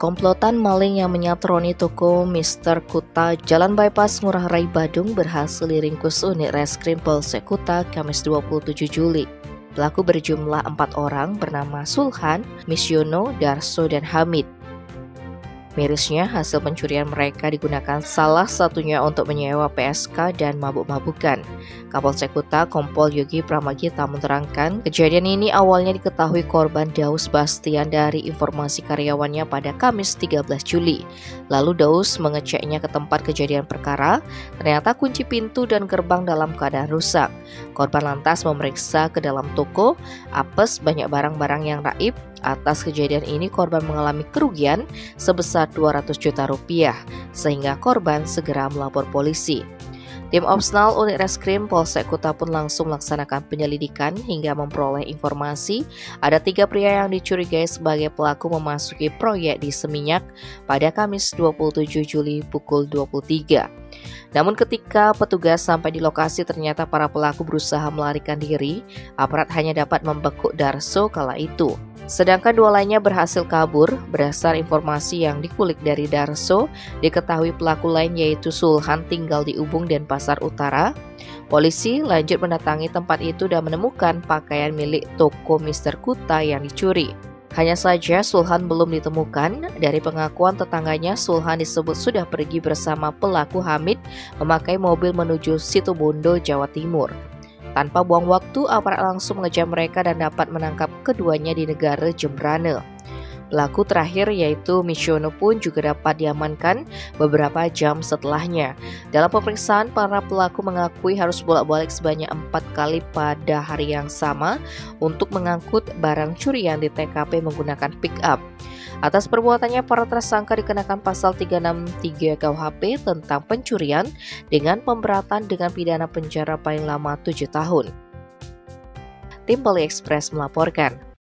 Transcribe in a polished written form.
Komplotan maling yang menyatroni toko Mr. Kuta Jalan Bypass Ngurah Rai Badung berhasil diringkus unit Reskrim Polsek Kuta Kamis 27 Juli. Pelaku berjumlah 4 orang bernama Sulhan, Misyono, Darso, dan Hamid. Mirisnya, hasil pencurian mereka digunakan salah satunya untuk menyewa PSK dan mabuk-mabukan. Kapolsek Kuta Kompol Yogi Pramagita menerangkan, kejadian ini awalnya diketahui korban Daus Bastian dari informasi karyawannya pada Kamis 13 Juli. Lalu Daus mengeceknya ke tempat kejadian perkara, ternyata kunci pintu dan gerbang dalam keadaan rusak. Korban lantas memeriksa ke dalam toko, apes banyak barang-barang yang raib. Atas kejadian ini korban mengalami kerugian sebesar 200 juta rupiah, sehingga korban segera melapor polisi. Tim Opsnal Unit Reskrim Polsek Kuta pun langsung melaksanakan penyelidikan hingga memperoleh informasi ada 3 pria yang dicurigai sebagai pelaku memasuki proyek di Seminyak pada Kamis 27 Juli pukul 23. Namun ketika petugas sampai di lokasi ternyata para pelaku berusaha melarikan diri, aparat hanya dapat membekuk Darso kala itu. Sedangkan 2 lainnya berhasil kabur. Berdasar informasi yang dikulik dari Darso, diketahui pelaku lain yaitu Sulhan tinggal di Ubung dan Pasar Utara. Polisi lanjut mendatangi tempat itu dan menemukan pakaian milik toko Mr. Kuta yang dicuri. Hanya saja Sulhan belum ditemukan. Dari pengakuan tetangganya, Sulhan disebut sudah pergi bersama pelaku Hamid memakai mobil menuju Situbondo, Jawa Timur. Tanpa buang waktu, aparat langsung mengejar mereka dan dapat menangkap keduanya di negara Jembrane. Pelaku terakhir yaitu Misyono pun juga dapat diamankan beberapa jam setelahnya. Dalam pemeriksaan, para pelaku mengakui harus bolak-balik sebanyak 4 kali pada hari yang sama untuk mengangkut barang curian di TKP menggunakan pick-up. Atas perbuatannya, para tersangka dikenakan pasal 363 KUHP tentang pencurian dengan pemberatan dengan pidana penjara paling lama 7 tahun. Tim Poli Express melaporkan.